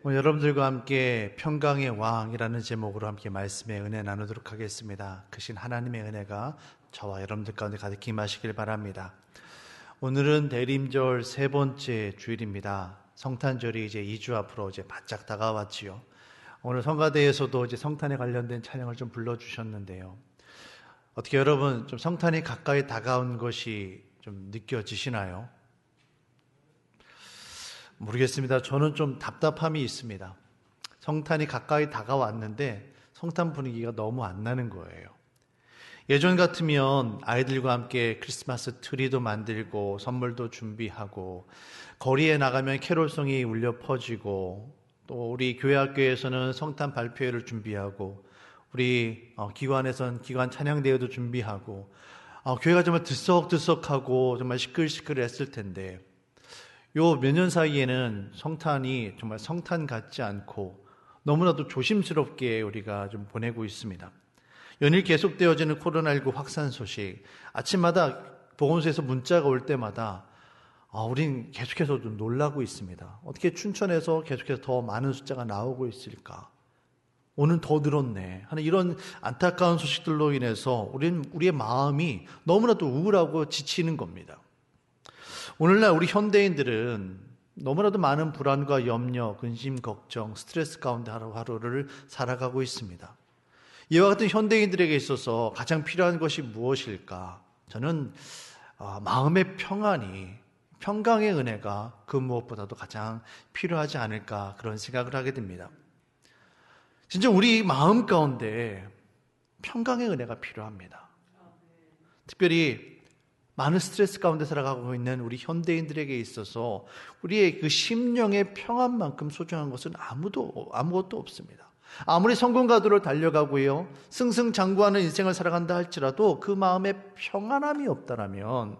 오늘 여러분들과 함께 평강의 왕이라는 제목으로 함께 말씀의 은혜 나누도록 하겠습니다. 크신 하나님의 은혜가 저와 여러분들 가운데 가득히 임하시길 바랍니다. 오늘은 대림절 세 번째 주일입니다. 성탄절이 이제 2주 앞으로 이제 바짝 다가왔지요. 오늘 성가대에서도 이제 성탄에 관련된 찬양을 좀 불러주셨는데요. 어떻게 여러분 좀 성탄이 가까이 다가온 것이 좀 느껴지시나요? 모르겠습니다. 저는 좀 답답함이 있습니다. 성탄이 가까이 다가왔는데 성탄 분위기가 너무 안 나는 거예요. 예전 같으면 아이들과 함께 크리스마스 트리도 만들고 선물도 준비하고 거리에 나가면 캐롤송이 울려 퍼지고 또 우리 교회 학교에서는 성탄 발표회를 준비하고 우리 기관에서는 기관 찬양대회도 준비하고 교회가 정말 들썩들썩하고 정말 시끌시끌했을 텐데 요 몇 년 사이에는 성탄이 정말 성탄 같지 않고 너무나도 조심스럽게 우리가 좀 보내고 있습니다. 연일 계속되어지는 코로나19 확산 소식, 아침마다 보건소에서 문자가 올 때마다 우린 계속해서 좀 놀라고 있습니다. 어떻게 춘천에서 계속해서 더 많은 숫자가 나오고 있을까? 오늘 더 늘었네 하는 이런 안타까운 소식들로 인해서 우리의 마음이 너무나도 우울하고 지치는 겁니다. 오늘날 우리 현대인들은 너무나도 많은 불안과 염려, 근심, 걱정, 스트레스 가운데 하루하루를 살아가고 있습니다. 이와 같은 현대인들에게 있어서 가장 필요한 것이 무엇일까? 저는 마음의 평안이, 평강의 은혜가 그 무엇보다도 가장 필요하지 않을까 그런 생각을 하게 됩니다. 진짜 우리 마음 가운데 평강의 은혜가 필요합니다. 특별히 많은 스트레스 가운데 살아가고 있는 우리 현대인들에게 있어서 우리의 그 심령의 평안만큼 소중한 것은 아무것도 없습니다. 아무리 성공가도로 달려가고요, 승승장구하는 인생을 살아간다 할지라도 그 마음에 평안함이 없다라면,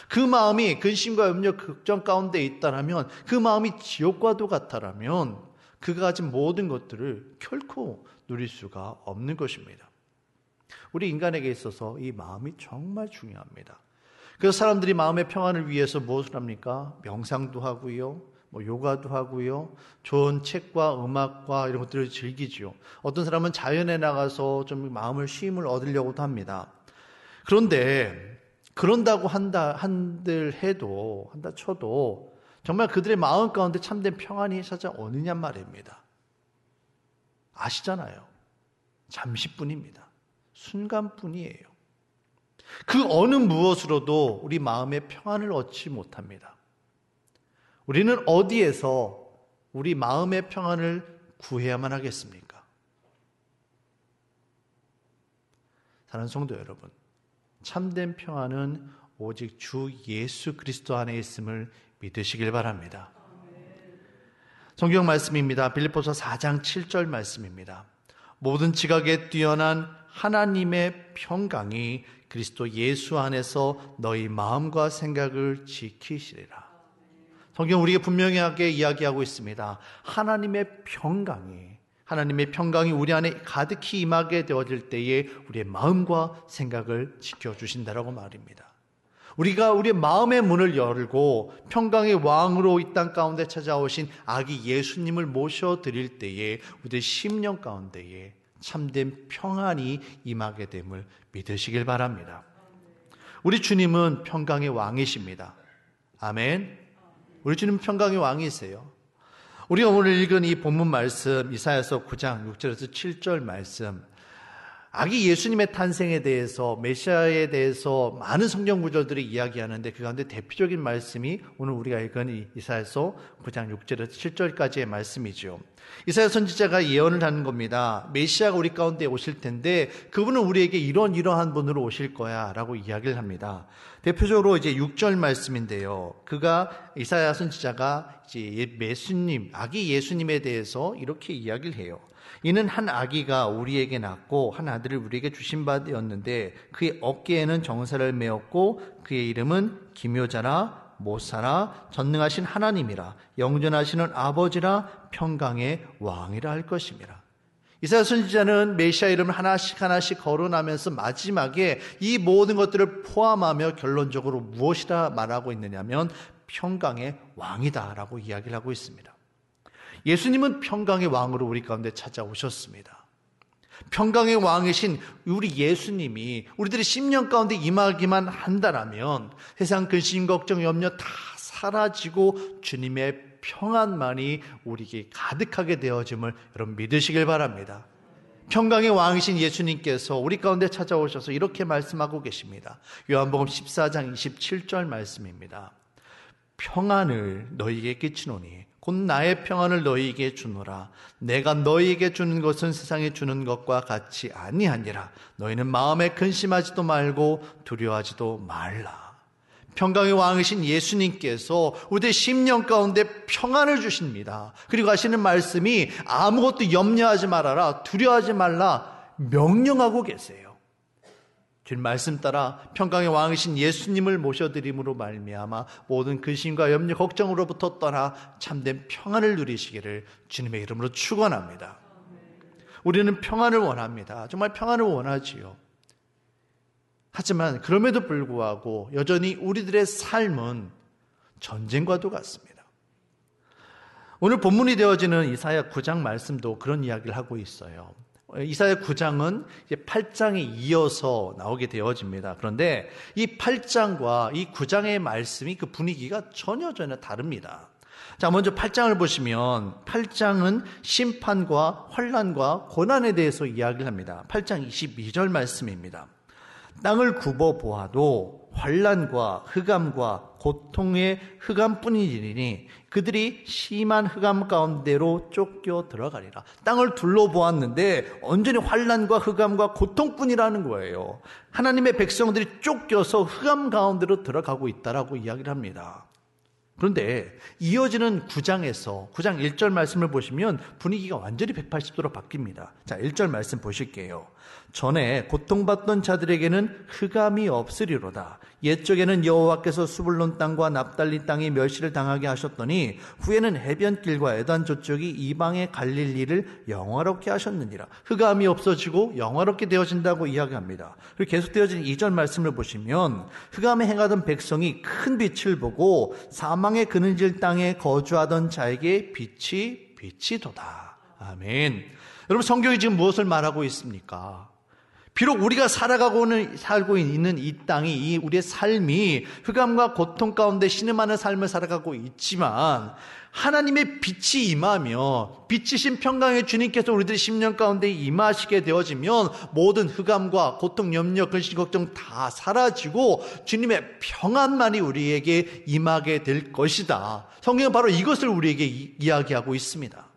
그 마음이 근심과 염려, 걱정 가운데 있다라면, 그 마음이 지옥과도 같다라면 그가 가진 모든 것들을 결코 누릴 수가 없는 것입니다. 우리 인간에게 있어서 이 마음이 정말 중요합니다. 그래서 사람들이 마음의 평안을 위해서 무엇을 합니까? 명상도 하고요, 요가도 하고요, 좋은 책과 음악과 이런 것들을 즐기죠. 어떤 사람은 자연에 나가서 좀 마음을 쉼을 얻으려고도 합니다. 그런데 그런다고 한다 쳐도 정말 그들의 마음 가운데 참된 평안이 찾아오느냐 말입니다. 아시잖아요. 잠시뿐입니다. 순간뿐이에요. 그 어느 무엇으로도 우리 마음의 평안을 얻지 못합니다. 우리는 어디에서 우리 마음의 평안을 구해야만 하겠습니까? 사랑하는 성도 여러분, 참된 평안은 오직 주 예수 그리스도 안에 있음을 믿으시길 바랍니다. 성경 말씀입니다. 빌립보서 4장 7절 말씀입니다. 모든 지각에 뛰어난 하나님의 평강이 그리스도 예수 안에서 너희 마음과 생각을 지키시리라. 성경 우리에게 분명하게 이야기하고 있습니다. 하나님의 평강이 우리 안에 가득히 임하게 되어질 때에 우리의 마음과 생각을 지켜주신다라고 말입니다. 우리가 우리의 마음의 문을 열고 평강의 왕으로 이 땅 가운데 찾아오신 아기 예수님을 모셔드릴 때에 우리의 심령 가운데에 참된 평안이 임하게 됨을 믿으시길 바랍니다. 우리 주님은 평강의 왕이십니다. 아멘. 우리 주님은 평강의 왕이세요. 우리가 오늘 읽은 이 본문 말씀, 이사야서 9장 6절에서 7절 말씀, 아기 예수님의 탄생에 대해서, 메시아에 대해서 많은 성경 구절들이 이야기하는데 그 가운데 대표적인 말씀이 오늘 우리가 읽은 이 이사야서 9장 6절에서 7절까지의 말씀이죠. 이사야 선지자가 예언을 하는 겁니다. 메시아가 우리 가운데 오실 텐데 그분은 우리에게 이러한 분으로 오실 거야 라고 이야기를 합니다. 대표적으로 이제 6절 말씀인데요. 이사야 선지자가 이제 아기 예수님에 대해서 이렇게 이야기를 해요. 이는 한 아기가 우리에게 낳고 한 아들을 우리에게 주신 바 되었는데 그의 어깨에는 정사를 메었고 그의 이름은 기묘자라 못사라 전능하신 하나님이라 영존하시는 아버지라 평강의 왕이라 할 것입니다. 이사야 선지자는 메시아 이름을 하나씩 거론하면서 마지막에 이 모든 것들을 포함하며 결론적으로 무엇이라 말하고 있느냐면 평강의 왕이다라고 이야기를 하고 있습니다. 예수님은 평강의 왕으로 우리 가운데 찾아오셨습니다. 평강의 왕이신 우리 예수님이 우리들의 심령 가운데 임하기만 한다라면 세상 근심, 걱정, 염려 다 사라지고 주님의 평안만이 우리에게 가득하게 되어짐을 여러분 믿으시길 바랍니다. 평강의 왕이신 예수님께서 우리 가운데 찾아오셔서 이렇게 말씀하고 계십니다. 요한복음 14장 27절 말씀입니다. 평안을 너희에게 끼치노니 곧 나의 평안을 너희에게 주노라. 내가 너희에게 주는 것은 세상에 주는 것과 같이 아니하니라. 너희는 마음에 근심하지도 말고 두려워하지도 말라. 평강의 왕이신 예수님께서 우리의 심령 가운데 평안을 주십니다. 그리고 하시는 말씀이 아무것도 염려하지 말아라, 두려워하지 말라 명령하고 계세요. 주님 말씀 따라 평강의 왕이신 예수님을 모셔드림으로 말미암아 모든 근심과 염려, 걱정으로부터 떠나 참된 평안을 누리시기를 주님의 이름으로 축원합니다. 우리는 평안을 원합니다. 정말 평안을 원하지요. 하지만 그럼에도 불구하고 여전히 우리들의 삶은 전쟁과도 같습니다. 오늘 본문이 되어지는 이사야 9장 말씀도 그런 이야기를 하고 있어요. 이사야 9장은 8장에 이어서 나오게 되어집니다. 그런데 이 8장과 이 9장의 말씀이 그 분위기가 전혀 다릅니다. 자, 먼저 8장을 보시면 8장은 심판과 환난과 고난에 대해서 이야기를 합니다. 8장 22절 말씀입니다. 땅을 굽어 보아도 환난과 흑암과 고통의 흑암뿐이니 그들이 심한 흑암 가운데로 쫓겨 들어가리라. 땅을 둘러보았는데 온전히 환난과 흑암과 고통뿐이라는 거예요. 하나님의 백성들이 쫓겨서 흑암 가운데로 들어가고 있다라고 이야기를 합니다. 그런데 이어지는 9장에서 9장 1절 말씀을 보시면 분위기가 완전히 180도로 바뀝니다. 자, 1절 말씀 보실게요. 전에 고통받던 자들에게는 흑암이 없으리로다. 옛적에는 여호와께서 수불론 땅과 납달리 땅이 멸시를 당하게 하셨더니 후에는 해변길과 에단 저쪽이 이방에 갈릴 일을 영화롭게 하셨느니라. 흑암이 없어지고 영화롭게 되어진다고 이야기합니다. 그리고 계속되어진 2절 말씀을 보시면 흑암에 행하던 백성이 큰 빛을 보고 사망의 그늘질 땅에 거주하던 자에게 빛이 도다. 아멘. 여러분, 성경이 지금 무엇을 말하고 있습니까? 비록 우리가 살고 있는 이 땅이, 이 우리의 삶이 흑암과 고통 가운데 신음하는 삶을 살아가고 있지만 하나님의 빛이 임하며 빛이신 평강의 주님께서 우리들의 심령 가운데 임하시게 되어지면 모든 흑암과 고통, 염려, 근심, 걱정 다 사라지고 주님의 평안만이 우리에게 임하게 될 것이다. 성경은 바로 이것을 우리에게 이야기하고 있습니다.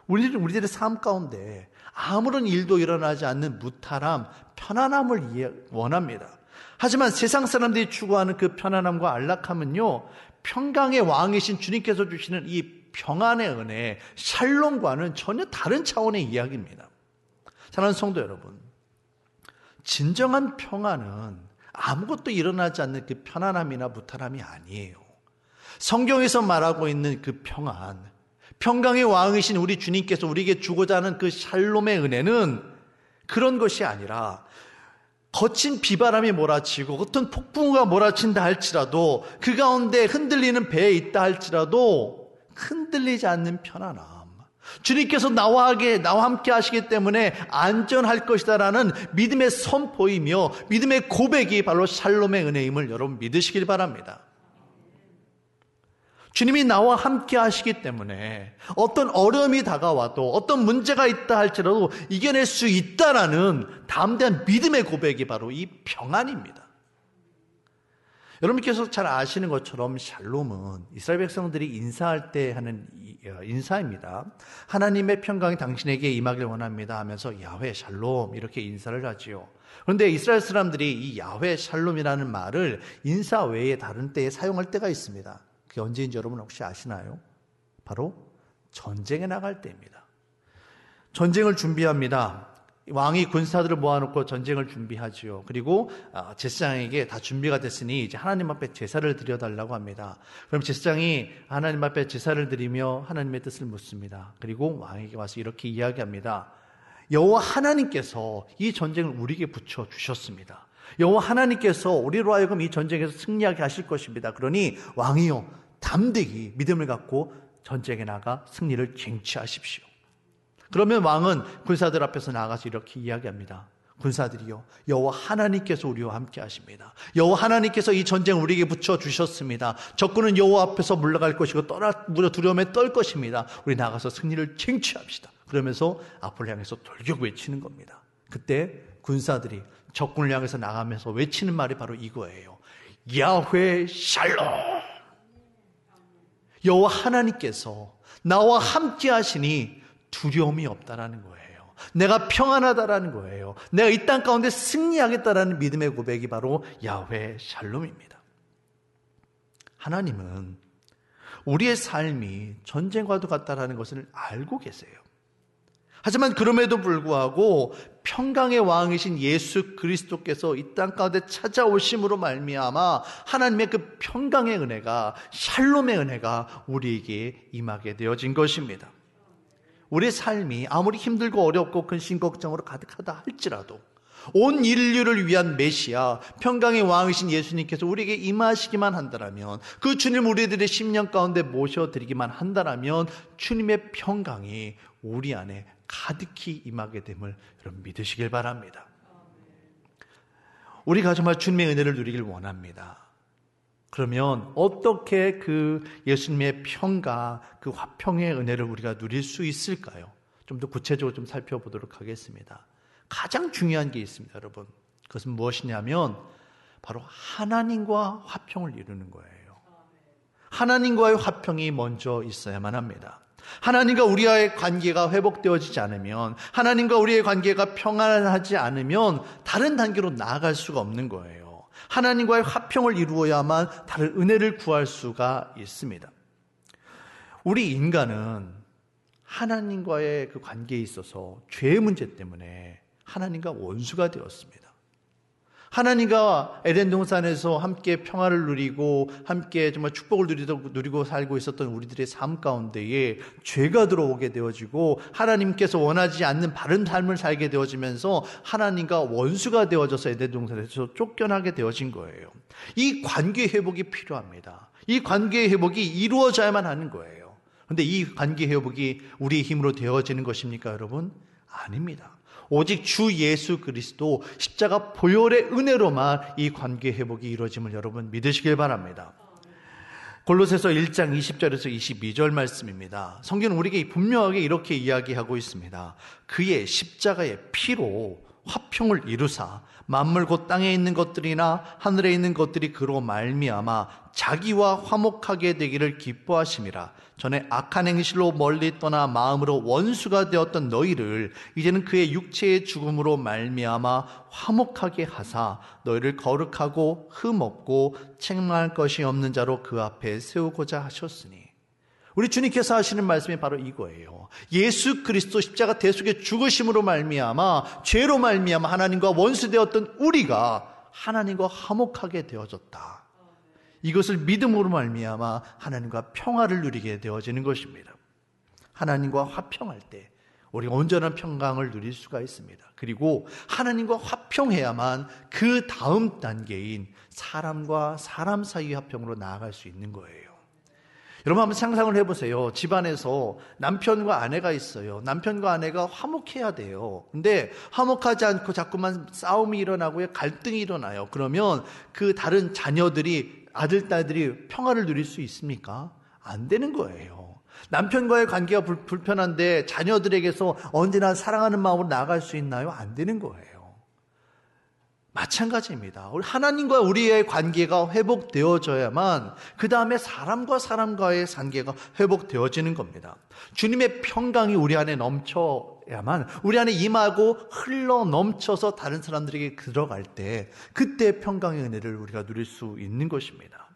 우리들의 삶 가운데 아무런 일도 일어나지 않는 무탈함, 편안함을 원합니다. 하지만 세상 사람들이 추구하는 그 편안함과 안락함은요, 평강의 왕이신 주님께서 주시는 이 평안의 은혜, 샬롬과는 전혀 다른 차원의 이야기입니다. 사랑하는 성도 여러분, 진정한 평안은 아무것도 일어나지 않는 그 편안함이나 무탈함이 아니에요. 성경에서 말하고 있는 그 평안, 평강의 왕이신 우리 주님께서 우리에게 주고자 하는 그 샬롬의 은혜는 그런 것이 아니라 거친 비바람이 몰아치고 어떤 폭풍우가 몰아친다 할지라도 그 가운데 흔들리는 배에 있다 할지라도 흔들리지 않는 편안함. 주님께서 나와 함께 하시기 때문에 안전할 것이다라는 믿음의 선포이며 믿음의 고백이 바로 샬롬의 은혜임을 여러분 믿으시길 바랍니다. 주님이 나와 함께 하시기 때문에 어떤 어려움이 다가와도 어떤 문제가 있다 할지라도 이겨낼 수 있다라는 담대한 믿음의 고백이 바로 이 평안입니다. 여러분께서 잘 아시는 것처럼 샬롬은 이스라엘 백성들이 인사할 때 하는 인사입니다. 하나님의 평강이 당신에게 임하길 원합니다 하면서 야훼 샬롬 이렇게 인사를 하지요. 그런데 이스라엘 사람들이 이 야훼 샬롬이라는 말을 인사 외에 다른 때에 사용할 때가 있습니다. 그게 언제인지 여러분 혹시 아시나요? 바로 전쟁에 나갈 때입니다. 전쟁을 준비합니다. 왕이 군사들을 모아놓고 전쟁을 준비하지요. 그리고 제사장에게 다 준비가 됐으니 이제 하나님 앞에 제사를 드려달라고 합니다. 그럼 제사장이 하나님 앞에 제사를 드리며 하나님의 뜻을 묻습니다. 그리고 왕에게 와서 이렇게 이야기합니다. 여호와 하나님께서 이 전쟁을 우리에게 붙여주셨습니다. 여호와 하나님께서 우리로 하여금 이 전쟁에서 승리하게 하실 것입니다. 그러니 왕이요 담대히 믿음을 갖고 전쟁에 나가 승리를 쟁취하십시오. 그러면 왕은 군사들 앞에서 나가서 이렇게 이야기합니다. 군사들이요, 여호와 하나님께서 우리와 함께 하십니다. 여호와 하나님께서 이 전쟁을 우리에게 붙여주셨습니다. 적군은 여호와 앞에서 물러갈 것이고 두려움에 떨 것입니다. 우리 나가서 승리를 쟁취합시다. 그러면서 앞을 향해서 돌격 외치는 겁니다. 그때 군사들이 적군을 향해서 나가면서 외치는 말이 바로 이거예요. 야훼 샬롬. 여호와 하나님께서 나와 함께 하시니 두려움이 없다라는 거예요. 내가 평안하다라는 거예요. 내가 이 땅 가운데 승리하겠다라는 믿음의 고백이 바로 야훼 샬롬입니다. 하나님은 우리의 삶이 전쟁과도 같다라는 것을 알고 계세요. 하지만 그럼에도 불구하고 평강의 왕이신 예수 그리스도께서 이 땅 가운데 찾아오심으로 말미암아 하나님의 그 평강의 은혜가, 샬롬의 은혜가 우리에게 임하게 되어진 것입니다. 우리의 삶이 아무리 힘들고 어렵고 근심 걱정으로 가득하다 할지라도 온 인류를 위한 메시아, 평강의 왕이신 예수님께서 우리에게 임하시기만 한다면, 그 주님 우리들의 심령 가운데 모셔드리기만 한다면 주님의 평강이 우리 안에 가득히 임하게 됨을 여러분 믿으시길 바랍니다. 우리가 정말 주님의 은혜를 누리길 원합니다. 그러면 어떻게 그 예수님의 평강, 그 화평의 은혜를 우리가 누릴 수 있을까요? 좀 더 구체적으로 좀 살펴보도록 하겠습니다. 가장 중요한 게 있습니다, 여러분. 그것은 무엇이냐면 바로 하나님과 화평을 이루는 거예요. 하나님과의 화평이 먼저 있어야만 합니다. 하나님과 우리와의 관계가 회복되어지지 않으면, 하나님과 우리의 관계가 평안하지 않으면 다른 단계로 나아갈 수가 없는 거예요. 하나님과의 화평을 이루어야만 다른 은혜를 구할 수가 있습니다. 우리 인간은 하나님과의 그 관계에 있어서 죄의 문제 때문에 하나님과 원수가 되었습니다. 하나님과 에덴 동산에서 함께 평화를 누리고 함께 정말 축복을 누리고 살고 있었던 우리들의 삶 가운데에 죄가 들어오게 되어지고 하나님께서 원하지 않는 바른 삶을 살게 되어지면서 하나님과 원수가 되어져서 에덴 동산에서 쫓겨나게 되어진 거예요. 이 관계 회복이 필요합니다. 이 관계 회복이 이루어져야만 하는 거예요. 그런데 이 관계 회복이 우리의 힘으로 되어지는 것입니까, 여러분? 아닙니다. 오직 주 예수 그리스도 십자가 보혈의 은혜로만 이 관계 회복이 이루어짐을 여러분 믿으시길 바랍니다. 골로새서 1장 20절에서 22절 말씀입니다. 성경은 우리에게 분명하게 이렇게 이야기하고 있습니다. 그의 십자가의 피로 화평을 이루사 만물 곧 땅에 있는 것들이나 하늘에 있는 것들이 그로 말미암아 자기와 화목하게 되기를 기뻐하심이라. 전에 악한 행실로 멀리 떠나 마음으로 원수가 되었던 너희를 이제는 그의 육체의 죽음으로 말미암아 화목하게 하사 너희를 거룩하고 흠없고 책망할 것이 없는 자로 그 앞에 세우고자 하셨으니. 우리 주님께서 하시는 말씀이 바로 이거예요. 예수 그리스도 십자가 대속의 죽으심으로 말미암아 죄로 말미암아 하나님과 원수되었던 우리가 하나님과 화목하게 되어졌다. 이것을 믿음으로 말미암아 하나님과 평화를 누리게 되어지는 것입니다. 하나님과 화평할 때 우리가 온전한 평강을 누릴 수가 있습니다. 그리고 하나님과 화평해야만 그 다음 단계인 사람과 사람 사이의 화평으로 나아갈 수 있는 거예요. 여러분 한번 상상을 해보세요. 집안에서 남편과 아내가 있어요. 남편과 아내가 화목해야 돼요. 근데 화목하지 않고 자꾸만 싸움이 일어나고 갈등이 일어나요. 그러면 그 다른 자녀들이, 아들, 딸들이 평화를 누릴 수 있습니까? 안 되는 거예요. 남편과의 관계가 불편한데 자녀들에게서 언제나 사랑하는 마음으로 나아갈 수 있나요? 안 되는 거예요. 마찬가지입니다. 하나님과 우리의 관계가 회복되어져야만 그 다음에 사람과 사람과의 관계가 회복되어지는 겁니다. 주님의 평강이 우리 안에 넘쳐야만, 우리 안에 임하고 흘러 넘쳐서 다른 사람들에게 들어갈 때 그때 평강의 은혜를 우리가 누릴 수 있는 것입니다.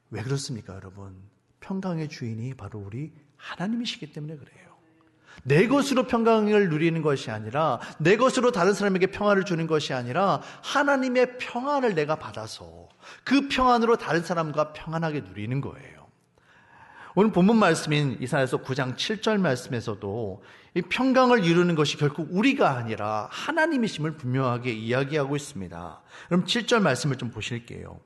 왜 그렇습니까, 여러분? 평강의 주인이 바로 우리 하나님이시기 때문에 그래요. 내 것으로 평강을 누리는 것이 아니라, 내 것으로 다른 사람에게 평안을 주는 것이 아니라 하나님의 평안을 내가 받아서 그 평안으로 다른 사람과 평안하게 누리는 거예요. 오늘 본문 말씀인 이사야서 9장 7절 말씀에서도 이 평강을 이루는 것이 결국 우리가 아니라 하나님이심을 분명하게 이야기하고 있습니다. 그럼 7절 말씀을 좀 보실게요.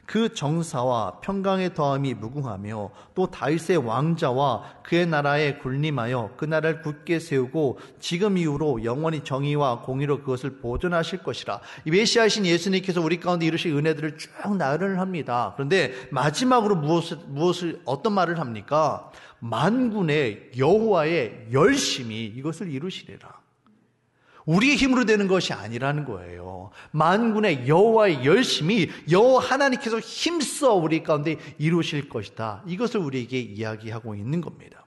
그 정사와 평강의 더함이 무궁하며 또 다윗의 왕자와 그의 나라에 군림하여 그 나라를 굳게 세우고 지금 이후로 영원히 정의와 공의로 그것을 보존하실 것이라. 이 메시아이신 예수님께서 우리 가운데 이루실 은혜들을 쭉 나열을 합니다. 그런데 마지막으로 어떤 말을 합니까? 만군의 여호와의 열심히 이것을 이루시리라. 우리의 힘으로 되는 것이 아니라는 거예요. 만군의 여호와의 열심히 여호와 하나님께서 힘써 우리 가운데 이루실 것이다. 이것을 우리에게 이야기하고 있는 겁니다.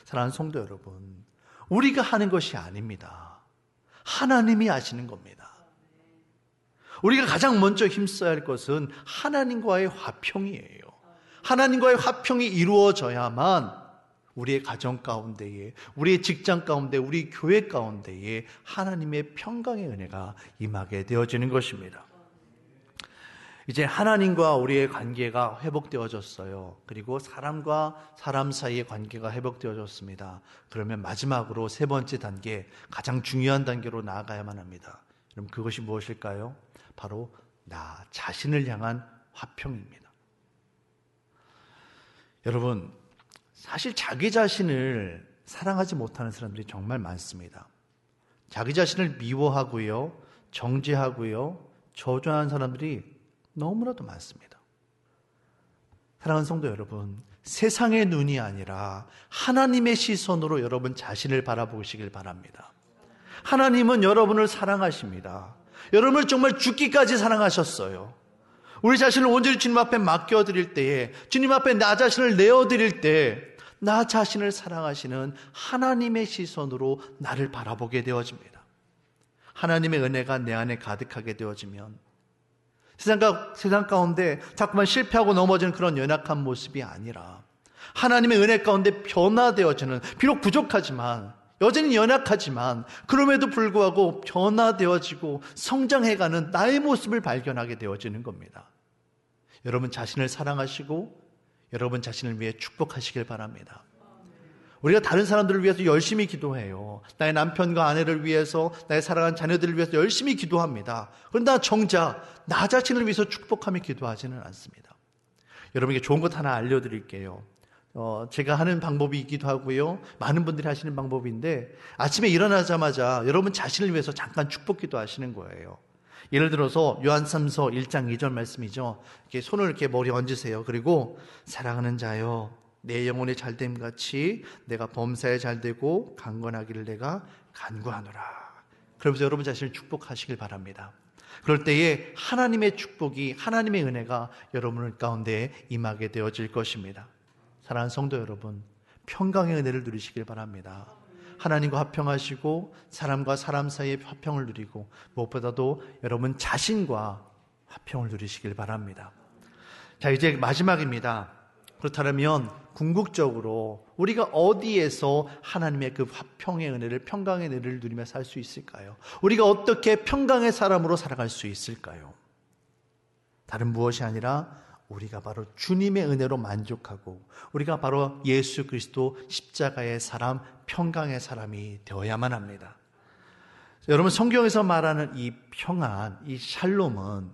사랑하는 성도 여러분, 우리가 하는 것이 아닙니다. 하나님이 하시는 겁니다. 우리가 가장 먼저 힘써야 할 것은 하나님과의 화평이에요. 하나님과의 화평이 이루어져야만 우리의 가정 가운데에, 우리의 직장 가운데, 우리 교회 가운데에 하나님의 평강의 은혜가 임하게 되어지는 것입니다. 이제 하나님과 우리의 관계가 회복되어졌어요. 그리고 사람과 사람 사이의 관계가 회복되어졌습니다. 그러면 마지막으로 세 번째 단계, 가장 중요한 단계로 나아가야만 합니다. 그럼 그것이 무엇일까요? 바로 나 자신을 향한 화평입니다. 여러분, 사실 자기 자신을 사랑하지 못하는 사람들이 정말 많습니다. 자기 자신을 미워하고요, 정죄하고요, 저주하는 사람들이 너무나도 많습니다. 사랑하는 성도 여러분, 세상의 눈이 아니라 하나님의 시선으로 여러분 자신을 바라보시길 바랍니다. 하나님은 여러분을 사랑하십니다. 여러분을 정말 죽기까지 사랑하셨어요. 우리 자신을 온전히 주님 앞에 맡겨드릴 때에, 주님 앞에 나 자신을 내어드릴 때 나 자신을 사랑하시는 하나님의 시선으로 나를 바라보게 되어집니다. 하나님의 은혜가 내 안에 가득하게 되어지면 세상 가운데 자꾸만 실패하고 넘어지는 그런 연약한 모습이 아니라 하나님의 은혜 가운데 변화되어지는, 비록 부족하지만 여전히 연약하지만 그럼에도 불구하고 변화되어지고 성장해가는 나의 모습을 발견하게 되어지는 겁니다. 여러분 자신을 사랑하시고 여러분 자신을 위해 축복하시길 바랍니다. 우리가 다른 사람들을 위해서 열심히 기도해요. 나의 남편과 아내를 위해서, 나의 사랑하는 자녀들을 위해서 열심히 기도합니다. 그런데 정작 나 자신을 위해서 축복하며 기도하지는 않습니다. 여러분에게 좋은 것 하나 알려드릴게요. 제가 하는 방법이 있기도 하고요, 많은 분들이 하시는 방법인데, 아침에 일어나자마자 여러분 자신을 위해서 잠깐 축복 기도하시는 거예요. 예를 들어서 요한삼서 1장 2절 말씀이죠. 이렇게 손을 이렇게 머리에 얹으세요. 그리고 사랑하는 자여, 내 영혼의 잘됨 같이 내가 범사에 잘되고 강건하기를 내가 간구하노라. 그러면서 여러분 자신을 축복하시길 바랍니다. 그럴 때에 하나님의 축복이, 하나님의 은혜가 여러분 가운데 임하게 되어질 것입니다. 사랑하는 성도 여러분, 평강의 은혜를 누리시길 바랍니다. 하나님과 화평하시고 사람과 사람 사이의 화평을 누리고 무엇보다도 여러분 자신과 화평을 누리시길 바랍니다. 자, 이제 마지막입니다. 그렇다면 궁극적으로 우리가 어디에서 하나님의 그 화평의 은혜를, 평강의 은혜를 누리며 살 수 있을까요? 우리가 어떻게 평강의 사람으로 살아갈 수 있을까요? 다른 무엇이 아니라 우리가 바로 주님의 은혜로 만족하고 우리가 바로 예수 그리스도 십자가의 사람, 평강의 사람이 되어야만 합니다. 여러분, 성경에서 말하는 이 평안, 이 샬롬은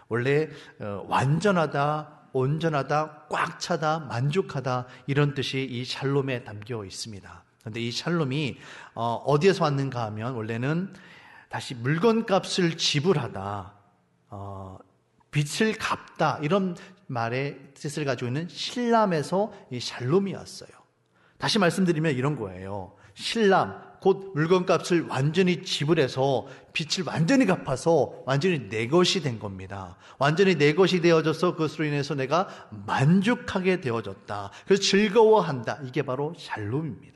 원래 완전하다, 온전하다, 꽉 차다, 만족하다, 이런 뜻이 이 샬롬에 담겨 있습니다. 그런데 이 샬롬이 어디에서 왔는가 하면 원래는 다시 물건값을 지불하다, 빚을 갚다, 이런 말의 뜻을 가지고 있는 실람에서 이 샬롬이 왔어요. 다시 말씀드리면 이런 거예요. 실람, 곧 물건값을 완전히 지불해서 빚을 완전히 갚아서 완전히 내 것이 된 겁니다. 완전히 내 것이 되어져서 그것으로 인해서 내가 만족하게 되어졌다. 그래서 즐거워한다. 이게 바로 샬롬입니다.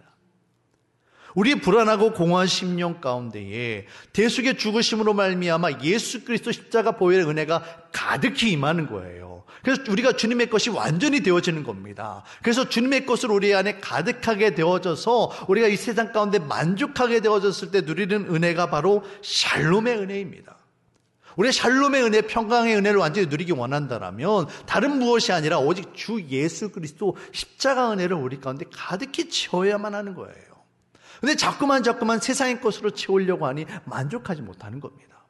우리의 불안하고 공허한 심령 가운데에 대속의 죽으심으로 말미암아 예수 그리스도 십자가 보혈의 은혜가 가득히 임하는 거예요. 그래서 우리가 주님의 것이 완전히 되어지는 겁니다. 그래서 주님의 것을 우리 안에 가득하게 되어져서 우리가 이 세상 가운데 만족하게 되어졌을 때 누리는 은혜가 바로 샬롬의 은혜입니다. 우리가 샬롬의 은혜, 평강의 은혜를 완전히 누리기 원한다면 다른 무엇이 아니라 오직 주 예수 그리스도 십자가 은혜를 우리 가운데 가득히 채워야만 하는 거예요. 근데 자꾸만 세상의 것으로 채우려고 하니 만족하지 못하는 겁니다.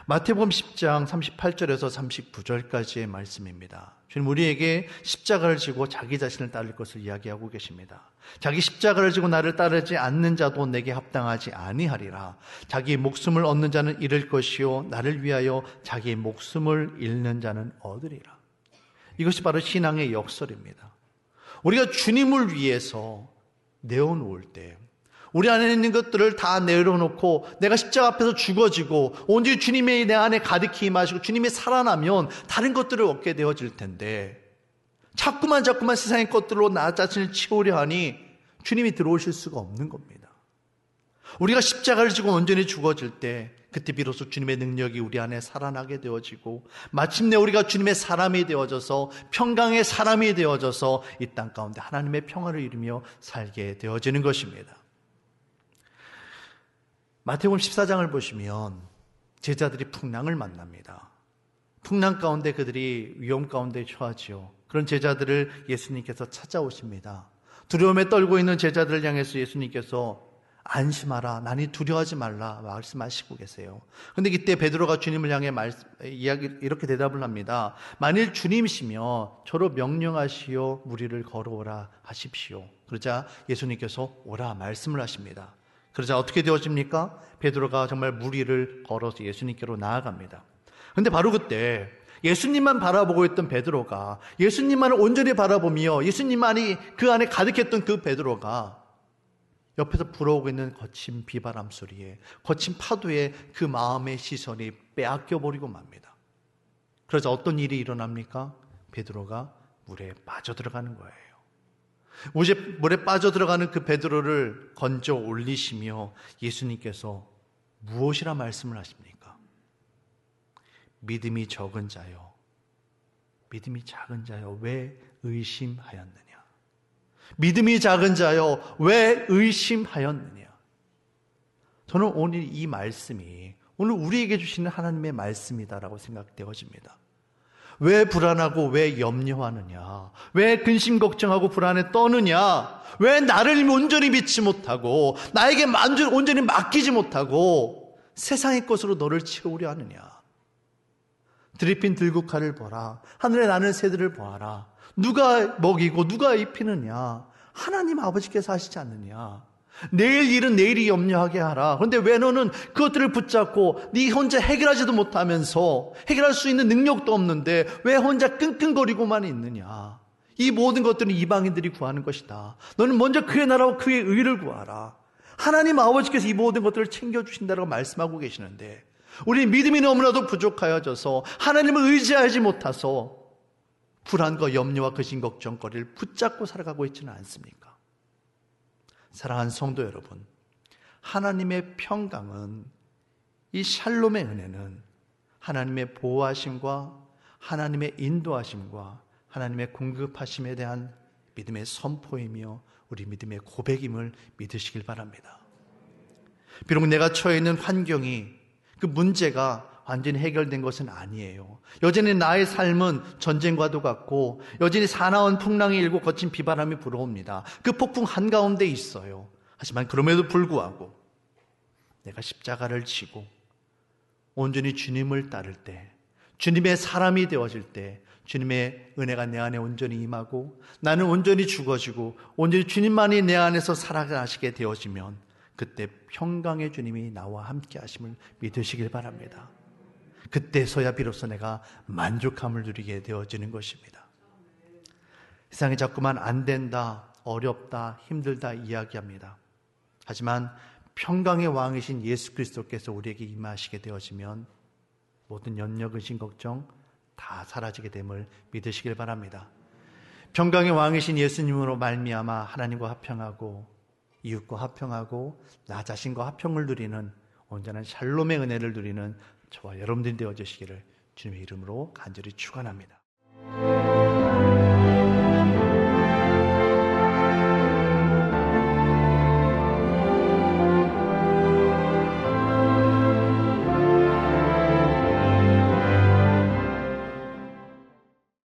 마태복음 10장 38절에서 39절까지의 말씀입니다. 주님 우리에게 십자가를 지고 자기 자신을 따를 것을 이야기하고 계십니다. 자기 십자가를 지고 나를 따르지 않는 자도 내게 합당하지 아니하리라. 자기의 목숨을 얻는 자는 잃을 것이요 나를 위하여 자기의 목숨을 잃는 자는 얻으리라. 이것이 바로 신앙의 역설입니다. 우리가 주님을 위해서 내어놓을 때 우리 안에 있는 것들을 다 내려놓고 내가 십자가 앞에서 죽어지고 온전히 주님의 내 안에 가득히 임하시고 주님이 살아나면 다른 것들을 얻게 되어질 텐데 자꾸만 세상의 것들로 나 자신을 채우려 하니 주님이 들어오실 수가 없는 겁니다. 우리가 십자가를 지고 온전히 죽어질 때 그때 비로소 주님의 능력이 우리 안에 살아나게 되어지고 마침내 우리가 주님의 사람이 되어져서 평강의 사람이 되어져서 이 땅 가운데 하나님의 평화를 이루며 살게 되어지는 것입니다. 마태복음 14장을 보시면 제자들이 풍랑을 만납니다. 풍랑 가운데 그들이 위험 가운데 처하지요. 그런 제자들을 예수님께서 찾아오십니다. 두려움에 떨고 있는 제자들을 향해서 예수님께서 안심하라, 나니 두려워하지 말라 말씀하시고 계세요. 그런데 이때 베드로가 주님을 향해 이렇게 대답을 합니다. 만일 주님이시며 저로 명령하시어 무리를 걸어오라 하십시오. 그러자 예수님께서 오라 말씀을 하십니다. 그러자 어떻게 되어집니까? 베드로가 정말 무리를 걸어서 예수님께로 나아갑니다. 그런데 바로 그때 예수님만 바라보고 있던 베드로가 예수님만을 온전히 바라보며 예수님만이 그 안에 가득했던 그 베드로가 옆에서 불어오고 있는 거친 비바람 소리에 거친 파도에 그 마음의 시선이 빼앗겨버리고 맙니다. 그래서 어떤 일이 일어납니까? 베드로가 물에 빠져들어가는 거예요. 물에 빠져들어가는 그 베드로를 건져 올리시며 예수님께서 무엇이라 말씀을 하십니까? 믿음이 적은 자요, 믿음이 작은 자요, 왜 의심하였느냐? 믿음이 작은 자요, 왜 의심하였느냐? 저는 오늘 이 말씀이 오늘 우리에게 주시는 하나님의 말씀이다라고 생각되어집니다. 왜 불안하고 왜 염려하느냐? 왜 근심 걱정하고 불안에 떠느냐? 왜 나를 온전히 믿지 못하고 나에게 온전히 맡기지 못하고 세상의 것으로 너를 채우려 하느냐? 드리핀 들국화를 보라. 하늘에 나는 새들을 보아라. 누가 먹이고 누가 입히느냐? 하나님 아버지께서 하시지 않느냐? 내일 일은 내일이 염려하게 하라. 그런데 왜 너는 그것들을 붙잡고 네 혼자 해결하지도 못하면서 해결할 수 있는 능력도 없는데 왜 혼자 끙끙거리고만 있느냐? 이 모든 것들은 이방인들이 구하는 것이다. 너는 먼저 그의 나라와 그의 의를 구하라. 하나님 아버지께서 이 모든 것들을 챙겨주신다고 말씀하고 계시는데 우리 믿음이 너무나도 부족하여져서 하나님을 의지하지 못해서 불안과 염려와 근심 걱정거리를 붙잡고 살아가고 있지는 않습니까? 사랑하는 성도 여러분, 하나님의 평강은, 이 샬롬의 은혜는 하나님의 보호하심과 하나님의 인도하심과 하나님의 공급하심에 대한 믿음의 선포이며 우리 믿음의 고백임을 믿으시길 바랍니다. 비록 내가 처해 있는 환경이, 그 문제가 완전히 해결된 것은 아니에요. 여전히 나의 삶은 전쟁과도 같고 여전히 사나운 풍랑이 일고 거친 비바람이 불어옵니다. 그 폭풍 한가운데 있어요. 하지만 그럼에도 불구하고 내가 십자가를 지고 온전히 주님을 따를 때, 주님의 사람이 되어질 때 주님의 은혜가 내 안에 온전히 임하고 나는 온전히 죽어지고 온전히 주님만이 내 안에서 살아가시게 되어지면 그때 평강의 주님이 나와 함께 하심을 믿으시길 바랍니다. 그때서야 비로소 내가 만족함을 누리게 되어지는 것입니다. 세상에 자꾸만 안 된다, 어렵다, 힘들다 이야기합니다. 하지만 평강의 왕이신 예수 그리스도께서 우리에게 임하시게 되어지면 모든 염려, 근심, 걱정 다 사라지게 됨을 믿으시길 바랍니다. 평강의 왕이신 예수님으로 말미암아 하나님과 화평하고 이웃과 화평하고 나 자신과 화평을 누리는 온전한 샬롬의 은혜를 누리는 저와 여러분들이 되어주시기를 주님의 이름으로 간절히 축원합니다.